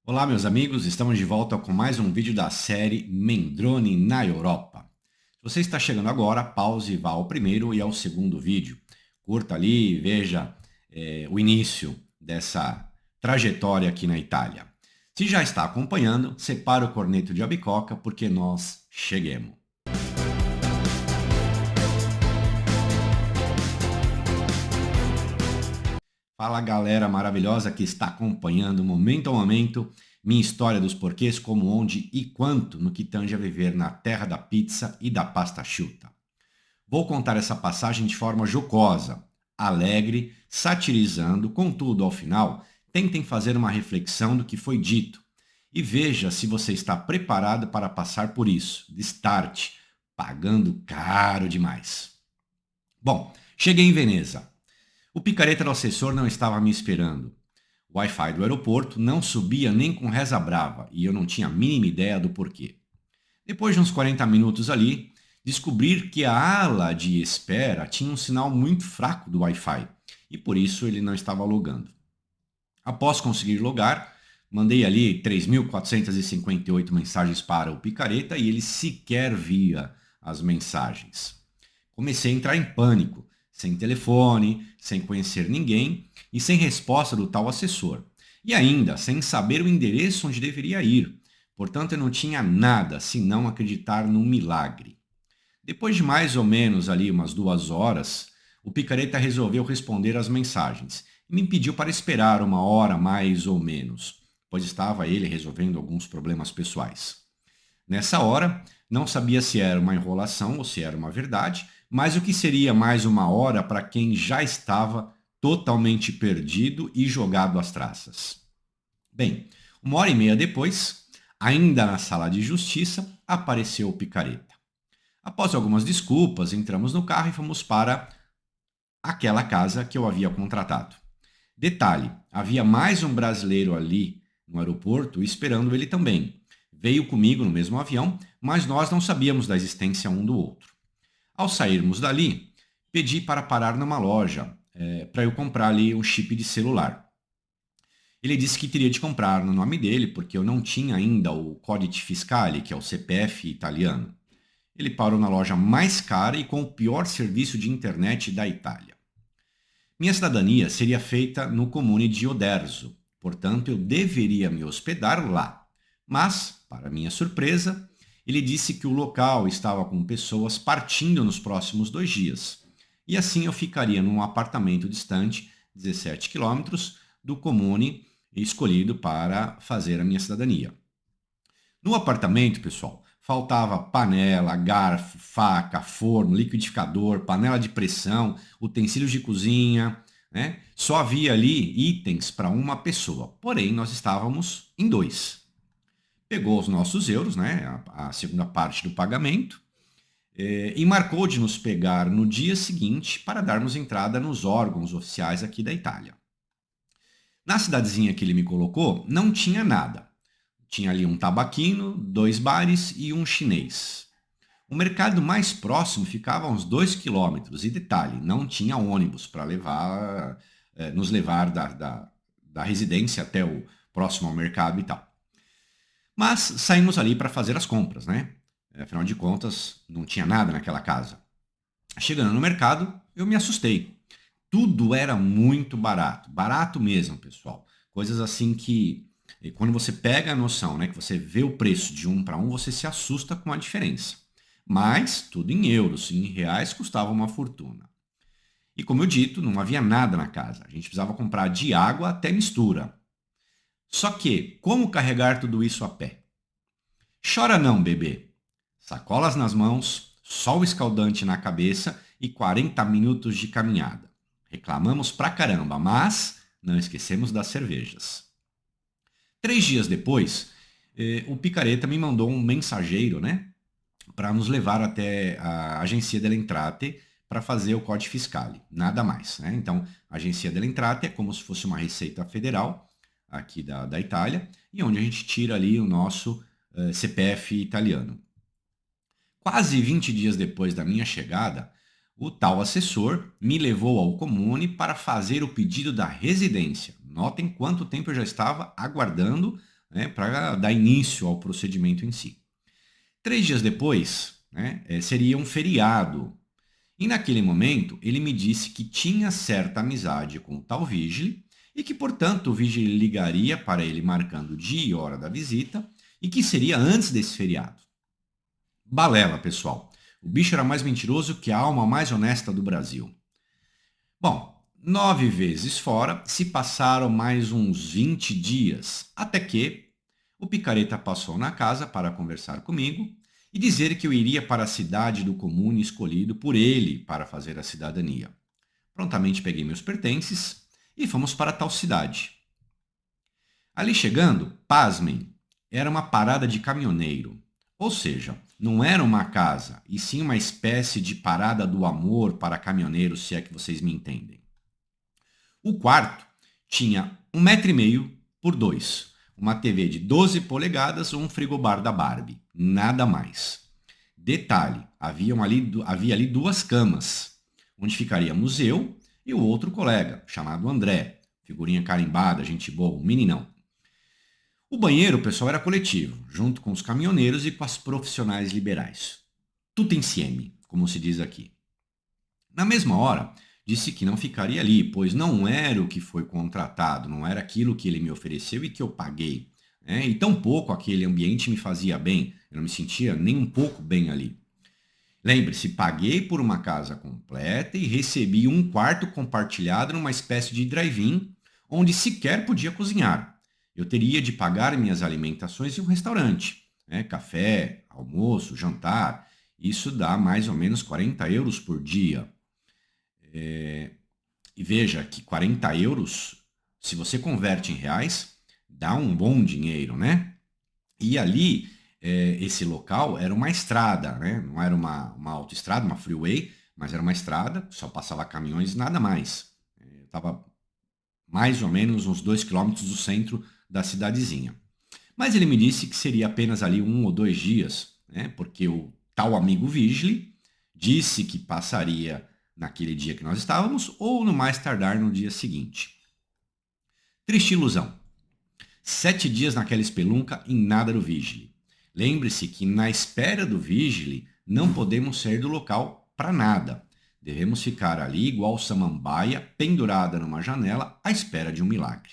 Olá, meus amigos, estamos de volta com mais um vídeo da série Mendrone na Europa. Se você está chegando agora, pause e vá ao primeiro e ao segundo vídeo. Curta ali e veja o início dessa trajetória aqui na Itália. Se já está acompanhando, separe o corneto de abicoca porque nós cheguemos. Fala galera maravilhosa que está acompanhando momento a momento minha história dos porquês, como, onde e quanto no que tange a viver na terra da pizza e da pasta asciutta. Vou contar essa passagem de forma jocosa, alegre, satirizando, contudo, ao final, tentem fazer uma reflexão do que foi dito e veja se você está preparado para passar por isso, de start, pagando caro demais. Bom, cheguei em Veneza. O picareta do assessor não estava me esperando. O Wi-Fi do aeroporto não subia nem com reza brava e eu não tinha a mínima ideia do porquê. Depois de uns 40 minutos ali, descobri que a ala de espera tinha um sinal muito fraco do Wi-Fi e por isso ele não estava logando. Após conseguir logar, mandei ali 3.458 mensagens para o picareta e ele sequer via as mensagens. Comecei a entrar em pânico, sem telefone, sem conhecer ninguém e sem resposta do tal assessor. E ainda sem saber o endereço onde deveria ir. Portanto, eu não tinha nada senão acreditar num milagre. Depois de mais ou menos ali umas 2 horas, o picareta resolveu responder às mensagens e me pediu para esperar 1 hora mais ou menos, pois estava ele resolvendo alguns problemas pessoais. Nessa hora, não sabia se era uma enrolação ou se era uma verdade, mas o que seria mais 1 hora para quem já estava totalmente perdido e jogado às traças? Bem, 1 hora e meia depois, ainda na sala de justiça, apareceu o picareta. Após algumas desculpas, entramos no carro e fomos para aquela casa que eu havia contratado. Detalhe, havia mais um brasileiro ali no aeroporto esperando ele também. Veio comigo no mesmo avião, mas nós não sabíamos da existência um do outro. Ao sairmos dali, pedi para parar numa loja para eu comprar ali um chip de celular. Ele disse que teria de comprar no nome dele porque eu não tinha ainda o Codice Fiscale, que é o CPF italiano. Ele parou na loja mais cara e com o pior serviço de internet da Itália. Minha cidadania seria feita no comune de Oderzo, portanto eu deveria me hospedar lá. Mas, para minha surpresa, ele disse que o local estava com pessoas partindo nos próximos 2 dias. E assim eu ficaria num apartamento distante, 17 quilômetros, do comune escolhido para fazer a minha cidadania. No apartamento, pessoal, faltava panela, garfo, faca, forno, liquidificador, panela de pressão, utensílios de cozinha, né? Só havia ali itens para uma pessoa, porém nós estávamos em dois. Pegou os nossos euros, né? A segunda parte do pagamento, e marcou de nos pegar no dia seguinte para darmos entrada nos órgãos oficiais aqui da Itália. Na cidadezinha que ele me colocou, não tinha nada. Tinha ali um tabaquino, 2 bares e um chinês. O mercado mais próximo ficava a uns 2 quilômetros. E detalhe, não tinha ônibus para nos levar da residência até o próximo ao mercado e tal. Mas saímos ali para fazer as compras, né? Afinal de contas, não tinha nada naquela casa. Chegando no mercado, eu me assustei. Tudo era muito barato, barato mesmo, pessoal. Coisas assim que, quando você pega a noção, né, que você vê o preço de um para um, você se assusta com a diferença. Mas tudo em euros, em reais custava uma fortuna. E como eu dito, não havia nada na casa. A gente precisava comprar de água até mistura. Só que, como carregar tudo isso a pé? Chora não, bebê. Sacolas nas mãos, sol escaldante na cabeça e 40 minutos de caminhada. Reclamamos pra caramba, mas não esquecemos das cervejas. 3 dias depois, o picareta me mandou um mensageiro, né, para nos levar até a Agência dell'Entrate para fazer o Códice Fiscale, nada mais, né? Então, a Agência dell'Entrate é como se fosse uma receita federal aqui da Itália, e onde a gente tira ali o nosso CPF italiano. Quase 20 dias depois da minha chegada, o tal assessor me levou ao comune para fazer o pedido da residência. Notem quanto tempo eu já estava aguardando né, para dar início ao procedimento em si. 3 dias depois, né, seria um feriado. E naquele momento, ele me disse que tinha certa amizade com o tal Vigile e que, portanto, o Vigile ligaria para ele marcando o dia e hora da visita e que seria antes desse feriado. Balela, pessoal. O bicho era mais mentiroso que a alma mais honesta do Brasil. Bom, 9 vezes fora, se passaram mais uns 20 dias, até que o picareta passou na casa para conversar comigo e dizer que eu iria para a cidade do comune escolhido por ele para fazer a cidadania. Prontamente peguei meus pertences e fomos para tal cidade. Ali chegando, pasmem, era uma parada de caminhoneiro. Ou seja, não era uma casa, e sim uma espécie de parada do amor para caminhoneiros, se é que vocês me entendem. O quarto tinha 1,5 m por 2, uma TV de 12 polegadas ou um frigobar da Barbie, nada mais. Detalhe, havia ali 2 camas, onde ficaríamos eu e o outro colega, chamado André, figurinha carimbada, gente boa, um meninão. O banheiro, pessoal, era coletivo, junto com os caminhoneiros e com as profissionais liberais. Tudo insieme, como se diz aqui. Na mesma hora, disse que não ficaria ali, pois não era o que foi contratado, não era aquilo que ele me ofereceu e que eu paguei, né? E tampouco aquele ambiente me fazia bem, eu não me sentia nem um pouco bem ali. Lembre-se, paguei por uma casa completa e recebi um quarto compartilhado numa espécie de drive-in, onde sequer podia cozinhar. Eu teria de pagar minhas alimentações em um restaurante, né? Café, almoço, jantar. Isso dá mais ou menos 40 euros por dia. E veja que 40 euros, se você converte em reais, dá um bom dinheiro, né? E ali, esse local era uma estrada, né? Não era uma autoestrada, uma freeway, mas era uma estrada, só passava caminhões, nada mais. Estava mais ou menos uns 2 quilômetros do centro da cidadezinha. Mas ele me disse que seria apenas ali 1 ou 2 dias, né? Porque o tal amigo Vigile disse que passaria naquele dia que nós estávamos ou no mais tardar no dia seguinte. Triste ilusão. 7 dias naquela espelunca e nada do Vigile. Lembre-se que na espera do Vigile não podemos sair do local para nada. Devemos ficar ali igual samambaia, pendurada numa janela, à espera de um milagre.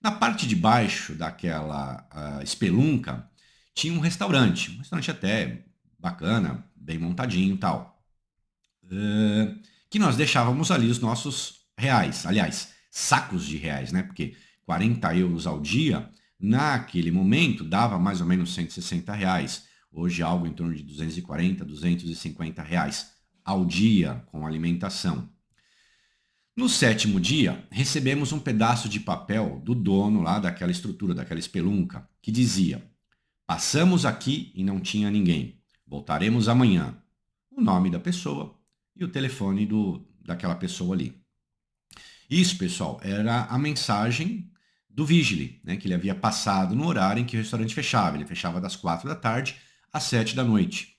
Na parte de baixo daquela espelunca tinha um restaurante até bacana, bem montadinho e tal, que nós deixávamos ali os nossos reais, aliás, sacos de reais, né? Porque 40 euros ao dia, naquele momento, dava mais ou menos 160 reais. Hoje algo em torno de 240, 250 reais ao dia com alimentação. No 7º dia, recebemos um pedaço de papel do dono lá daquela estrutura, daquela espelunca, que dizia: passamos aqui e não tinha ninguém. Voltaremos amanhã. O nome da pessoa e o telefone daquela pessoa ali. Isso, pessoal, era a mensagem do Vigile, né, que ele havia passado no horário em que o restaurante fechava. Ele fechava das 4 da tarde às 7 da noite.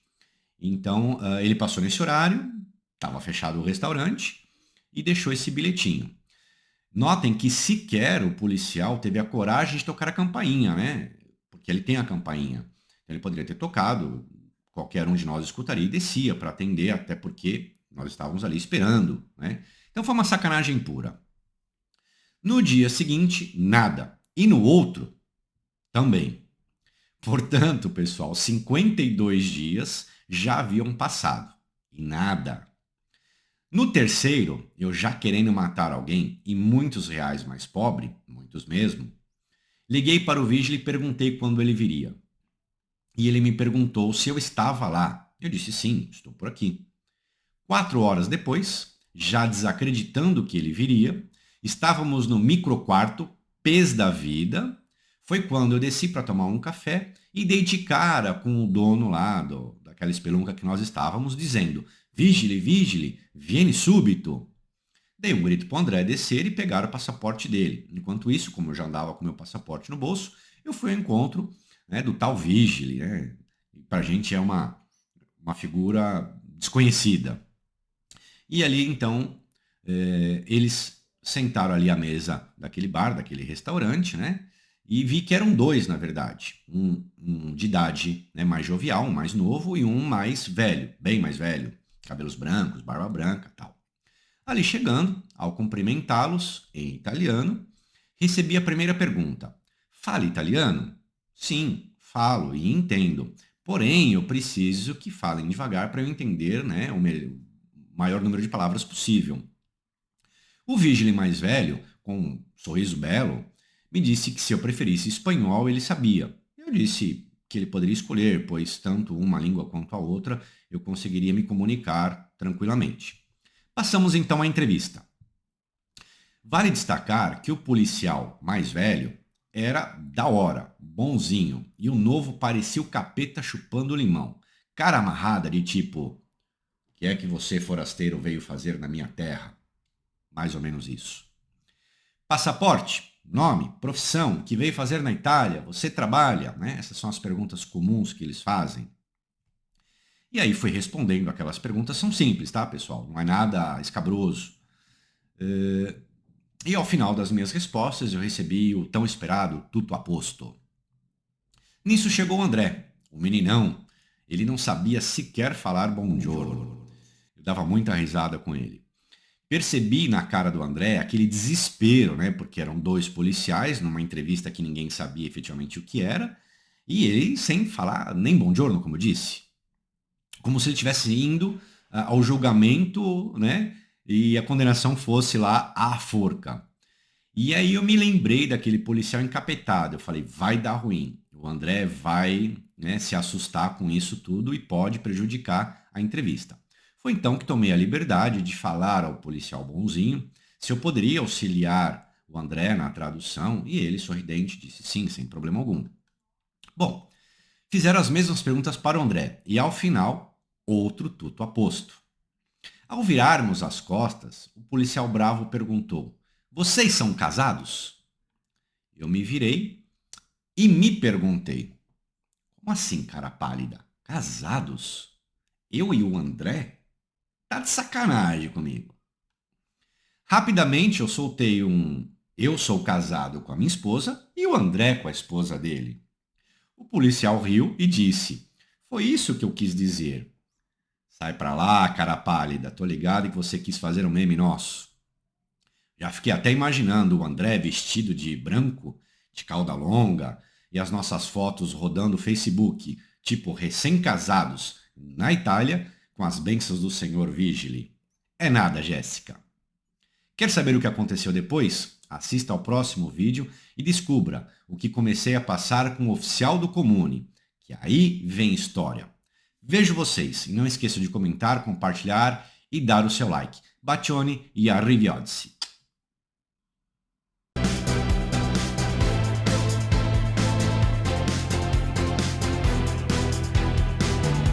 Então, ele passou nesse horário, estava fechado o restaurante e deixou esse bilhetinho. Notem que sequer o policial teve a coragem de tocar a campainha, né? Porque ele tem a campainha. Então, ele poderia ter tocado, qualquer um de nós escutaria e descia para atender, até porque nós estávamos ali esperando, né? Então foi uma sacanagem pura. No dia seguinte, nada. E no outro, também. Portanto, pessoal, 52 dias já haviam passado. E nada. No terceiro, eu já querendo matar alguém e muitos reais mais pobre, muitos mesmo, liguei para o Vigile e perguntei quando ele viria. E ele me perguntou se eu estava lá. Eu disse sim, estou por aqui. 4 horas depois, já desacreditando que ele viria, estávamos no microquarto, pés da vida. Foi quando eu desci para tomar um café e dei de cara com o dono lá daquela espelunca que nós estávamos, dizendo: Vigile, Vigile, viene súbito. Dei um grito para o André descer e pegar o passaporte dele. Enquanto isso, como eu já andava com meu passaporte no bolso, eu fui ao encontro, né, do tal Vigile. Né? Para a gente é uma figura desconhecida. E ali, então, eles sentaram ali à mesa daquele bar, daquele restaurante, né? e vi que eram dois, na verdade. Um de idade, né, mais jovial, um mais novo, e um mais velho, bem mais velho. Cabelos brancos, barba branca, tal. Ali chegando, ao cumprimentá-los em italiano, recebi a primeira pergunta: fala italiano? Sim, falo e entendo. Porém, eu preciso que falem devagar para eu entender, né, o maior número de palavras possível. O vigile mais velho, com um sorriso belo, me disse que se eu preferisse espanhol, ele sabia. Eu disse que ele poderia escolher, pois tanto uma língua quanto a outra eu conseguiria me comunicar tranquilamente. Passamos então à entrevista. Vale destacar que o policial mais velho era da hora, bonzinho, e o novo parecia o capeta chupando limão. Cara amarrada de tipo: "O que é que você, forasteiro, veio fazer na minha terra?" Mais ou menos isso. Passaporte, nome, profissão, o que veio fazer na Itália, você trabalha, né? Essas são as perguntas comuns que eles fazem. E aí fui respondendo aquelas perguntas, são simples, tá, pessoal? Não é nada escabroso. E ao final das minhas respostas eu recebi o tão esperado tutto a posto. Nisso chegou o André, o meninão. Ele não sabia sequer falar buongiorno. Eu dava muita risada com ele. Percebi na cara do André aquele desespero, né? Porque eram dois policiais numa entrevista que ninguém sabia efetivamente o que era, e ele sem falar nem buongiorno, como eu disse. Como se ele estivesse indo ao julgamento, né? E a condenação fosse lá à forca. E aí eu me lembrei daquele policial encapetado. Eu falei, vai dar ruim. O André vai, né, se assustar com isso tudo e pode prejudicar a entrevista. Foi então que tomei a liberdade de falar ao policial bonzinho se eu poderia auxiliar o André na tradução e ele, sorridente, disse sim, sem problema algum. Bom, fizeram as mesmas perguntas para o André e ao final, outro tudo a posto. Ao virarmos as costas, o policial bravo perguntou: vocês são casados? Eu me virei e me perguntei: como assim, cara pálida? Casados? Eu e o André? Tá de sacanagem comigo. Rapidamente eu soltei um: eu sou casado com a minha esposa e o André com a esposa dele. O policial riu e disse: foi isso que eu quis dizer. Sai pra lá, cara pálida, tô ligado que você quis fazer um meme nosso. Já fiquei até imaginando o André vestido de branco, de cauda longa, e as nossas fotos rodando o Facebook, tipo recém-casados, na Itália, com as bênçãos do senhor Vigili. É nada, Jéssica. Quer saber o que aconteceu depois? Assista ao próximo vídeo e descubra o que comecei a passar com o oficial do Comune, que aí vem história. Vejo vocês e não esqueça de comentar, compartilhar e dar o seu like. Bacione e arrivederci.